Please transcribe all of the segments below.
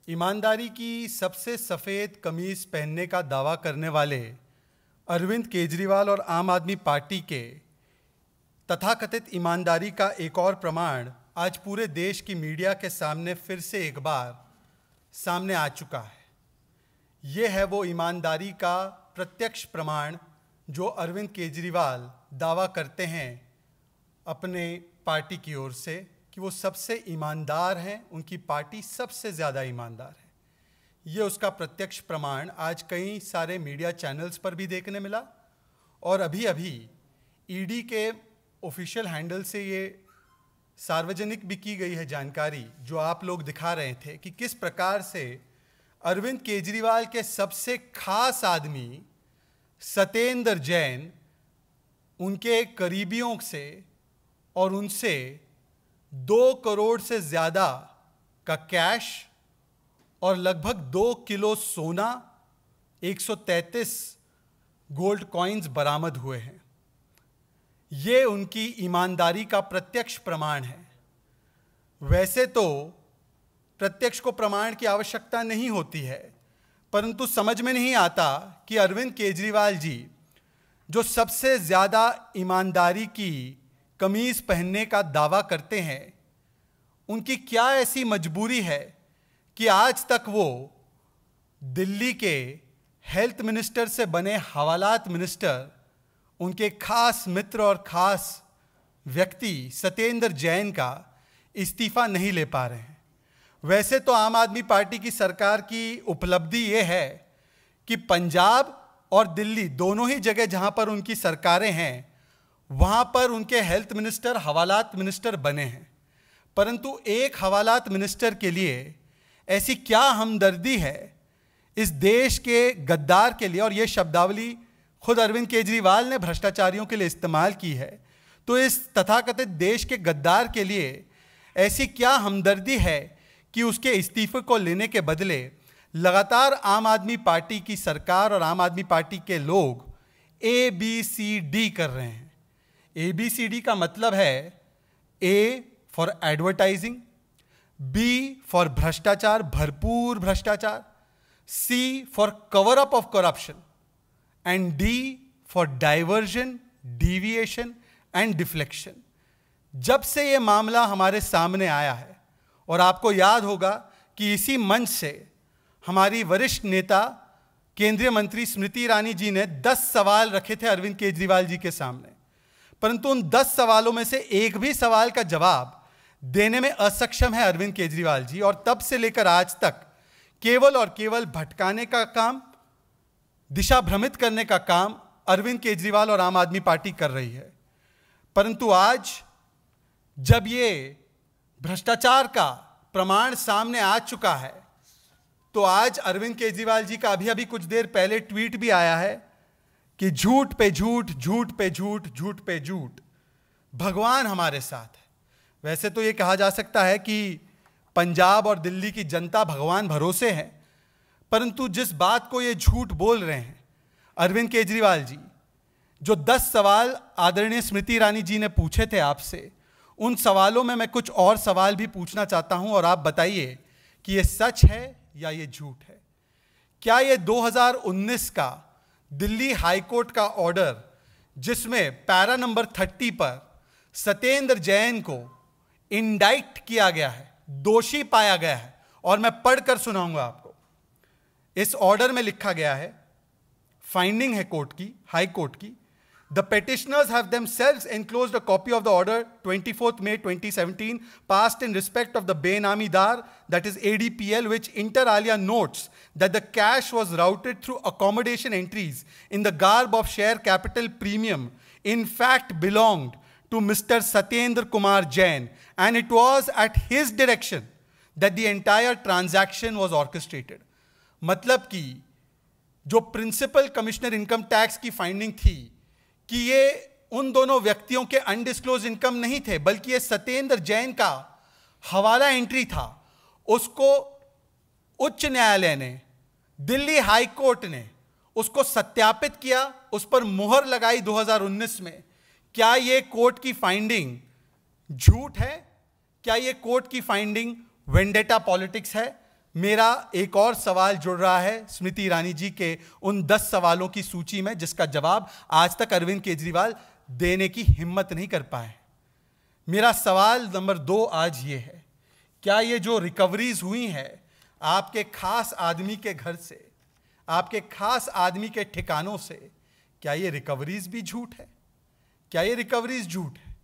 ईमानदारी की सबसे सफ़ेद कमीज पहनने का दावा करने वाले अरविंद केजरीवाल और आम आदमी पार्टी के तथाकथित ईमानदारी का एक और प्रमाण आज पूरे देश की मीडिया के सामने फिर से एक बार सामने आ चुका है। ये है वो ईमानदारी का प्रत्यक्ष प्रमाण जो अरविंद केजरीवाल दावा करते हैं अपने पार्टी की ओर से कि वो सबसे ईमानदार हैं, उनकी पार्टी सबसे ज़्यादा ईमानदार है। ये उसका प्रत्यक्ष प्रमाण आज कई सारे मीडिया चैनल्स पर भी देखने मिला और अभी अभी ईडी के ऑफिशियल हैंडल से ये सार्वजनिक भी की गई है जानकारी जो आप लोग दिखा रहे थे कि किस प्रकार से अरविंद केजरीवाल के सबसे खास आदमी सत्येंद्र जैन उनके करीबियों से और उनसे 2 करोड़ से ज़्यादा का कैश और लगभग 2 किलो सोना, 133 गोल्ड कॉइन्स बरामद हुए हैं। ये उनकी ईमानदारी का प्रत्यक्ष प्रमाण है। वैसे तो प्रत्यक्ष को प्रमाण की आवश्यकता नहीं होती है, परंतु समझ में नहीं आता कि अरविंद केजरीवाल जी जो सबसे ज़्यादा ईमानदारी की कमीज पहनने का दावा करते हैं, उनकी क्या ऐसी मजबूरी है कि आज तक वो दिल्ली के हेल्थ मिनिस्टर से बने हवालात मिनिस्टर, उनके खास मित्र और खास व्यक्ति सत्येंद्र जैन का इस्तीफा नहीं ले पा रहे हैं। वैसे तो आम आदमी पार्टी की सरकार की उपलब्धि ये है कि पंजाब और दिल्ली दोनों ही जगह जहां पर उनकी सरकारें हैं वहां पर उनके हेल्थ मिनिस्टर हवालात मिनिस्टर बने हैं, परंतु एक हवालात मिनिस्टर के लिए ऐसी क्या हमदर्दी है इस देश के गद्दार के लिए, और ये शब्दावली खुद अरविंद केजरीवाल ने भ्रष्टाचारियों के लिए इस्तेमाल की है। तो इस तथाकथित देश के गद्दार के लिए ऐसी क्या हमदर्दी है कि उसके इस्तीफे को लेने के बदले लगातार आम आदमी पार्टी की सरकार और आम आदमी पार्टी के लोग ABCD कर रहे हैं। ABCD का मतलब है A for advertising, B for भ्रष्टाचार, भरपूर भ्रष्टाचार, C for cover up of corruption and D for diversion, deviation and deflection. जब से ये मामला हमारे सामने आया है, और आपको याद होगा कि इसी मंच से हमारी वरिष्ठ नेता केंद्रीय मंत्री स्मृति ईरानी जी ने 10 सवाल रखे थे अरविंद केजरीवाल जी के सामने, परंतु उन 10 सवालों में से एक भी सवाल का जवाब देने में असक्षम है अरविंद केजरीवाल जी। और तब से लेकर आज तक केवल और केवल भटकाने का काम, दिशा भ्रमित करने का काम अरविंद केजरीवाल और आम आदमी पार्टी कर रही है। परंतु आज जब ये भ्रष्टाचार का प्रमाण सामने आ चुका है, तो आज अरविंद केजरीवाल जी का अभी अभी कुछ देर पहले ट्वीट भी आया है कि झूठ पे झूठ, झूठ पे झूठ, झूठ पे झूठ, भगवान हमारे साथ है। वैसे तो ये कहा जा सकता है कि पंजाब और दिल्ली की जनता भगवान भरोसे है, परंतु जिस बात को ये झूठ बोल रहे हैं अरविंद केजरीवाल जी, जो 10 सवाल आदरणीय स्मृति ईरानी जी ने पूछे थे आपसे, उन सवालों में मैं कुछ और सवाल भी पूछना चाहता हूं और आप बताइए कि ये सच है या ये झूठ है। क्या ये 2019 का दिल्ली हाईकोर्ट का ऑर्डर, जिसमें पैरा नंबर 30 पर सत्येंद्र जैन को इंडाइट किया गया है, दोषी पाया गया है, और मैं पढ़कर सुनाऊंगा आपको। इस ऑर्डर में लिखा गया है, फाइंडिंग है कोर्ट की, हाई कोर्ट की, The petitioners have themselves enclosed a copy of the order 24th May 2017 passed in respect of the Benami Dar, that is ADPL, which inter alia notes that the cash was routed through accommodation entries in the garb of share capital premium in fact belonged to Mr. Satyendra Kumar Jain, and it was at his direction that the entire transaction was orchestrated. मतलब कि जो principal commissioner income tax की finding थी कि ये उन दोनों व्यक्तियों के अनडिस्क्लोज इनकम नहीं थे, बल्कि ये सत्येंद्र जैन का हवाला एंट्री था, उसको उच्च न्यायालय ने, दिल्ली हाई कोर्ट ने उसको सत्यापित किया, उस पर मुहर लगाई 2019 में। क्या ये कोर्ट की फाइंडिंग झूठ है? क्या ये कोर्ट की फाइंडिंग वेंडेटा पॉलिटिक्स है? मेरा एक और सवाल जुड़ रहा है स्मृति ईरानी जी के उन 10 सवालों की सूची में, जिसका जवाब आज तक अरविंद केजरीवाल देने की हिम्मत नहीं कर पाए। मेरा सवाल नंबर 2 आज ये है, क्या ये जो रिकवरीज हुई है आपके खास आदमी के घर से, आपके खास आदमी के ठिकानों से, क्या ये रिकवरीज भी झूठ है? क्या ये रिकवरीज झूठ है?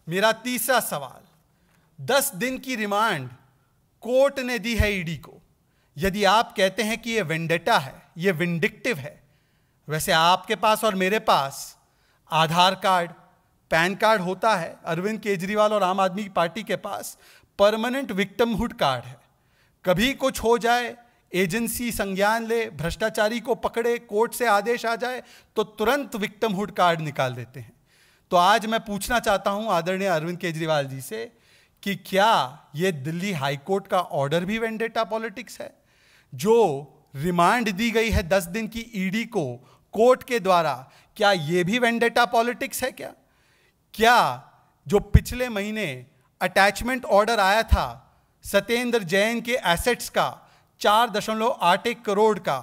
मेरा तीसरा सवाल, 10 दिन की रिमांड कोर्ट ने दी है ईडी को। यदि आप कहते हैं कि ये वेंडेटा है, ये विंडिक्टिव है, वैसे आपके पास और मेरे पास आधार कार्ड, पैन कार्ड होता है। अरविंद केजरीवाल और आम आदमी पार्टी के पास परमानेंट विक्टिमहुड कार्ड है। कभी कुछ हो जाए, एजेंसी संज्ञान ले, भ्रष्टाचारी को पकड़े, कोर्ट से आदेश आ जाए तो तुरंत विक्टिमहुड कार्ड निकाल देते हैं। तो आज मैं पूछना चाहता हूं आदरणीय अरविंद केजरीवाल जी से कि क्या ये दिल्ली हाईकोर्ट का ऑर्डर भी वेंडेटा पॉलिटिक्स है? जो रिमांड दी गई है 10 दिन की ईडी को कोर्ट के द्वारा, क्या ये भी वेंडेटा पॉलिटिक्स है? क्या जो पिछले महीने अटैचमेंट ऑर्डर आया था सत्येंद्र जैन के एसेट्स का 4.81 करोड़ का,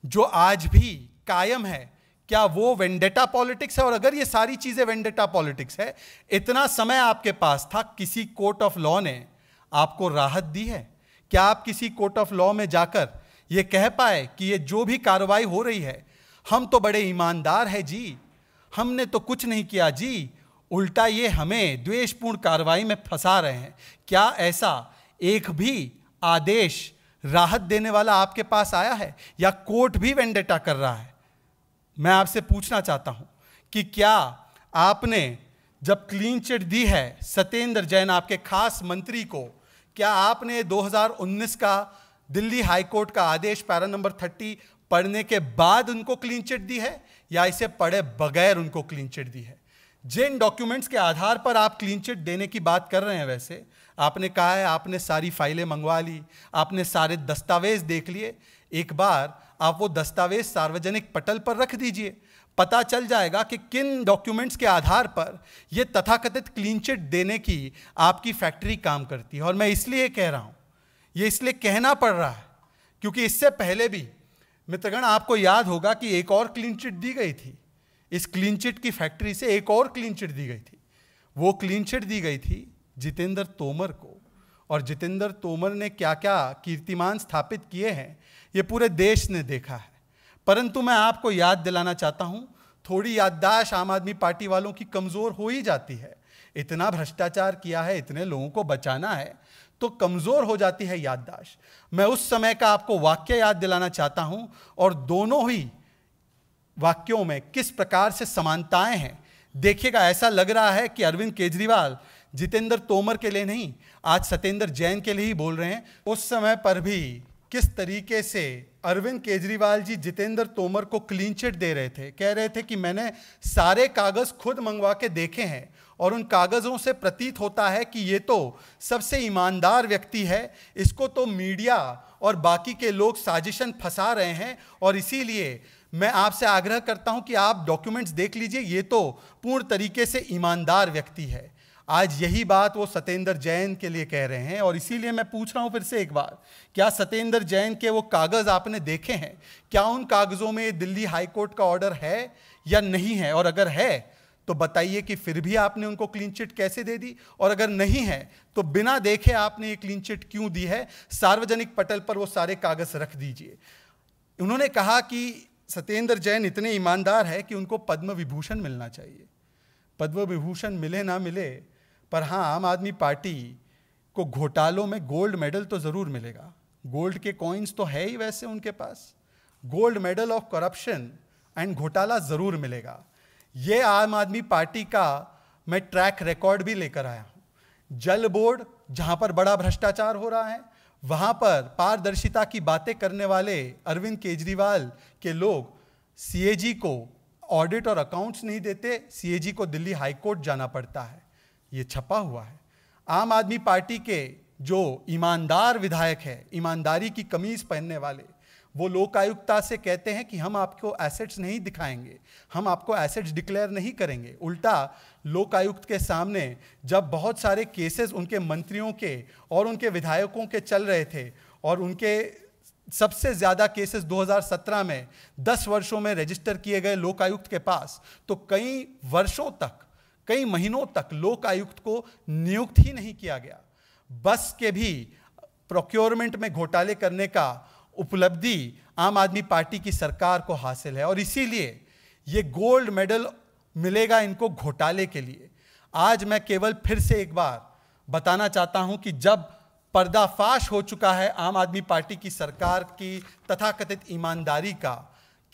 जो आज भी कायम है, क्या वो वेंडेटा पॉलिटिक्स है? और अगर ये सारी चीजें वेंडेटा पॉलिटिक्स है, इतना समय आपके पास था, किसी कोर्ट ऑफ लॉ ने आपको राहत दी है? क्या आप किसी कोर्ट ऑफ लॉ में जाकर ये कह पाए कि ये जो भी कार्रवाई हो रही है, हम तो बड़े ईमानदार हैं जी, हमने तो कुछ नहीं किया जी, उल्टा ये हमें द्वेषपूर्ण कार्रवाई में फंसा रहे हैं? क्या ऐसा एक भी आदेश राहत देने वाला आपके पास आया है, या कोर्ट भी वेंडेटा कर रहा है? मैं आपसे पूछना चाहता हूं कि क्या आपने जब क्लीन चिट दी है सत्येंद्र जैन आपके खास मंत्री को, क्या आपने 2019 का दिल्ली हाईकोर्ट का आदेश पैरा नंबर 30 पढ़ने के बाद उनको क्लीन चिट दी है, या इसे पढ़े बगैर उनको क्लीन चिट दी है? जिन डॉक्यूमेंट्स के आधार पर आप क्लीन चिट देने की बात कर रहे हैं, वैसे आपने कहा है आपने सारी फाइलें मंगवा ली, आपने सारे दस्तावेज देख लिए। एक बार आप वो दस्तावेज सार्वजनिक पटल पर रख दीजिए, पता चल जाएगा कि किन डॉक्यूमेंट्स के आधार पर ये तथाकथित क्लीन चिट देने की आपकी फैक्ट्री काम करती है। और मैं इसलिए कह रहा हूं, ये इसलिए कहना पड़ रहा है क्योंकि इससे पहले भी मित्रगण आपको याद होगा कि एक और क्लीन चिट दी गई थी। इस क्लीन चिट की फैक्ट्री से एक और क्लीन चिट दी गई थी। वो क्लीन चिट दी गई थी जितेंद्र तोमर को, और जितेंद्र तोमर ने क्या क्या कीर्तिमान स्थापित किए हैं ये पूरे देश ने देखा है। परंतु मैं आपको याद दिलाना चाहता हूं, थोड़ी याददाश्त आम आदमी पार्टी वालों की कमजोर हो ही जाती है। इतना भ्रष्टाचार किया है, इतने लोगों को बचाना है, तो कमजोर हो जाती है याददाश्त। मैं उस समय का आपको वाक्य याद दिलाना चाहता हूं, और दोनों ही वाक्यों में किस प्रकार से समानताएं हैं देखिएगा। ऐसा लग रहा है कि अरविंद केजरीवाल जितेंद्र तोमर के लिए नहीं, आज सत्येंद्र जैन के लिए ही बोल रहे हैं। उस समय पर भी किस तरीके से अरविंद केजरीवाल जी जितेंद्र तोमर को क्लीन चिट दे रहे थे, कह रहे थे कि मैंने सारे कागज खुद मंगवा के देखे हैं और उन कागजों से प्रतीत होता है कि ये तो सबसे ईमानदार व्यक्ति है, इसको तो मीडिया और बाकी के लोग साजिशन फंसा रहे हैं, और इसीलिए मैं आपसे आग्रह करता हूं कि आप डॉक्यूमेंट्स देख लीजिए, ये तो पूर्ण तरीके से ईमानदार व्यक्ति है। आज यही बात वो सत्येंद्र जैन के लिए कह रहे हैं, और इसीलिए मैं पूछ रहा हूं फिर से एक बार, क्या सत्येंद्र जैन के वो कागज आपने देखे हैं? क्या उन कागजों में दिल्ली हाईकोर्ट का ऑर्डर है या नहीं है? और अगर है तो बताइए कि फिर भी आपने उनको क्लीन चिट कैसे दे दी, और अगर नहीं है तो बिना देखे आपने ये क्लीन चिट क्यों दी है? सार्वजनिक पटल पर वो सारे कागज रख दीजिए। उन्होंने कहा कि सत्येंद्र जैन इतने ईमानदार है कि उनको पद्म विभूषण मिलना चाहिए। पद्म विभूषण मिले ना मिले, पर हाँ, आम आदमी पार्टी को घोटालों में गोल्ड मेडल तो ज़रूर मिलेगा। गोल्ड के कॉइन्स तो है ही वैसे उनके पास, gold medal of corruption and घोटाला ज़रूर मिलेगा। ये आम आदमी पार्टी का मैं ट्रैक रिकॉर्ड भी लेकर आया हूँ। जल बोर्ड, जहाँ पर बड़ा भ्रष्टाचार हो रहा है, वहाँ पर पारदर्शिता की बातें करने वाले अरविंद केजरीवाल के लोग सीएजी को ऑडिट और अकाउंट्स नहीं देते, सीएजी को दिल्ली हाईकोर्ट जाना पड़ता है। ये छपा हुआ है। आम आदमी पार्टी के जो ईमानदार विधायक है, ईमानदारी की कमीज पहनने वाले, वो लोकायुक्ता से कहते हैं कि हम आपको एसेट्स नहीं दिखाएंगे, हम आपको एसेट्स डिक्लेयर नहीं करेंगे। उल्टा लोकायुक्त के सामने जब बहुत सारे केसेस उनके मंत्रियों के और उनके विधायकों के चल रहे थे, और उनके सबसे ज़्यादा केसेस 2017 में 10 वर्षों में रजिस्टर किए गए लोक आयुक्त के पास, तो कई वर्षों तक, कई महीनों तक लोक आयुक्त को नियुक्त ही नहीं किया गया। बस के भी प्रोक्योरमेंट में घोटाले करने का उपलब्धि आम आदमी पार्टी की सरकार को हासिल है और इसीलिए ये गोल्ड मेडल मिलेगा इनको घोटाले के लिए। आज मैं केवल फिर से एक बार बताना चाहता हूं कि जब पर्दाफाश हो चुका है आम आदमी पार्टी की सरकार की तथाकथित ईमानदारी का,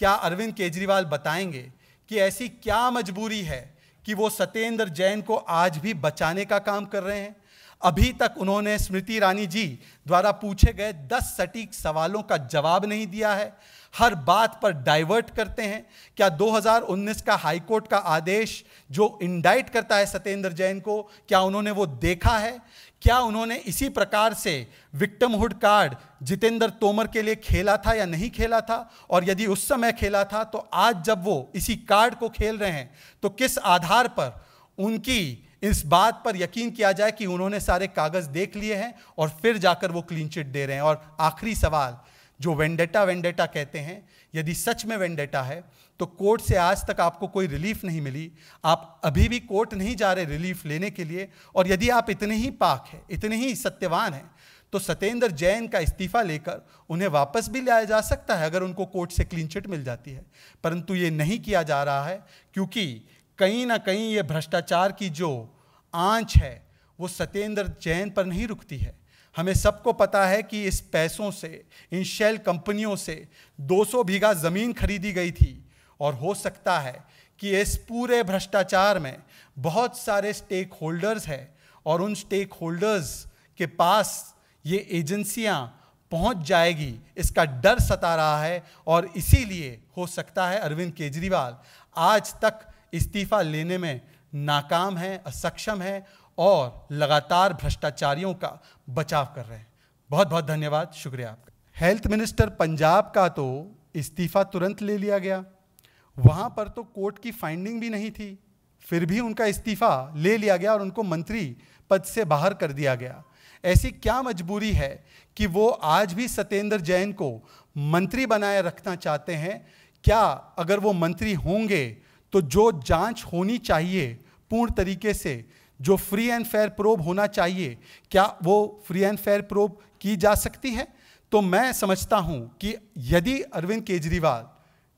क्या अरविंद केजरीवाल बताएंगे कि ऐसी क्या मजबूरी है कि वो सत्येंद्र जैन को आज भी बचाने का काम कर रहे हैं। अभी तक उन्होंने स्मृति ईरानी जी द्वारा पूछे गए 10 सटीक सवालों का जवाब नहीं दिया है, हर बात पर डाइवर्ट करते हैं। क्या 2019 का हाईकोर्ट का आदेश जो इंडाइट करता है सत्येंद्र जैन को, क्या उन्होंने वो देखा है? क्या उन्होंने इसी प्रकार से विक्टिमहुड कार्ड जितेंद्र तोमर के लिए खेला था या नहीं खेला था? और यदि उस समय खेला था तो आज जब वो इसी कार्ड को खेल रहे हैं तो किस आधार पर उनकी इस बात पर यकीन किया जाए कि उन्होंने सारे कागज देख लिए हैं और फिर जाकर वो क्लीन चिट दे रहे हैं? और आखिरी सवाल, जो वेंडेटा कहते हैं, यदि सच में वेंडेटा है तो कोर्ट से आज तक आपको कोई रिलीफ नहीं मिली, आप अभी भी कोर्ट नहीं जा रहे रिलीफ लेने के लिए, और यदि आप इतने ही पाक हैं, इतने ही सत्यवान हैं, तो सत्येंद्र जैन का इस्तीफा लेकर उन्हें वापस भी लाया जा सकता है अगर उनको कोर्ट से क्लीन चिट मिल जाती है। परंतु ये नहीं किया जा रहा है क्योंकि कहीं ना कहीं ये भ्रष्टाचार की जो आंच है वो सत्येंद्र जैन पर नहीं रुकती है। हमें सबको पता है कि इस पैसों से, इन शेल कंपनियों से 200 बीघा ज़मीन खरीदी गई थी और हो सकता है कि इस पूरे भ्रष्टाचार में बहुत सारे स्टेक होल्डर्स हैं और उन स्टेक होल्डर्स के पास ये एजेंसियां पहुंच जाएगी, इसका डर सता रहा है और इसीलिए हो सकता है अरविंद केजरीवाल आज तक इस्तीफा लेने में नाकाम है, असक्षम है और लगातार भ्रष्टाचारियों का बचाव कर रहे हैं। बहुत बहुत धन्यवाद, शुक्रिया आपका। हेल्थ मिनिस्टर पंजाब का तो इस्तीफा तुरंत ले लिया गया, वहाँ पर तो कोर्ट की फाइंडिंग भी नहीं थी, फिर भी उनका इस्तीफा ले लिया गया और उनको मंत्री पद से बाहर कर दिया गया। ऐसी क्या मजबूरी है कि वो आज भी सत्येंद्र जैन को मंत्री बनाए रखना चाहते हैं? क्या अगर वो मंत्री होंगे तो जो जांच होनी चाहिए पूर्ण तरीके से, जो फ्री एंड फेयर प्रोब होना चाहिए, क्या वो फ्री एंड फेयर प्रोब की जा सकती है? तो मैं समझता हूं कि यदि अरविंद केजरीवाल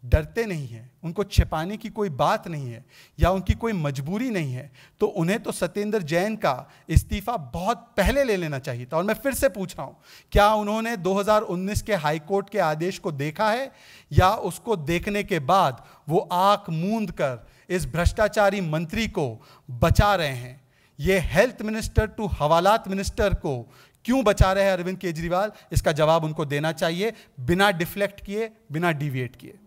डरते नहीं हैं, उनको छिपाने की कोई बात नहीं है या उनकी कोई मजबूरी नहीं है, तो उन्हें तो सत्येंद्र जैन का इस्तीफा बहुत पहले ले लेना चाहिए था। और मैं फिर से पूछ रहा हूं, क्या उन्होंने 2019 के हाईकोर्ट के आदेश को देखा है या उसको देखने के बाद वो आंख मूंद कर इस भ्रष्टाचारी मंत्री को बचा रहे हैं? ये हेल्थ मिनिस्टर टू हवालात मिनिस्टर को क्यों बचा रहे हैं अरविंद केजरीवाल, इसका जवाब उनको देना चाहिए, बिना डिफ्लेक्ट किए, बिना डिविएट किए।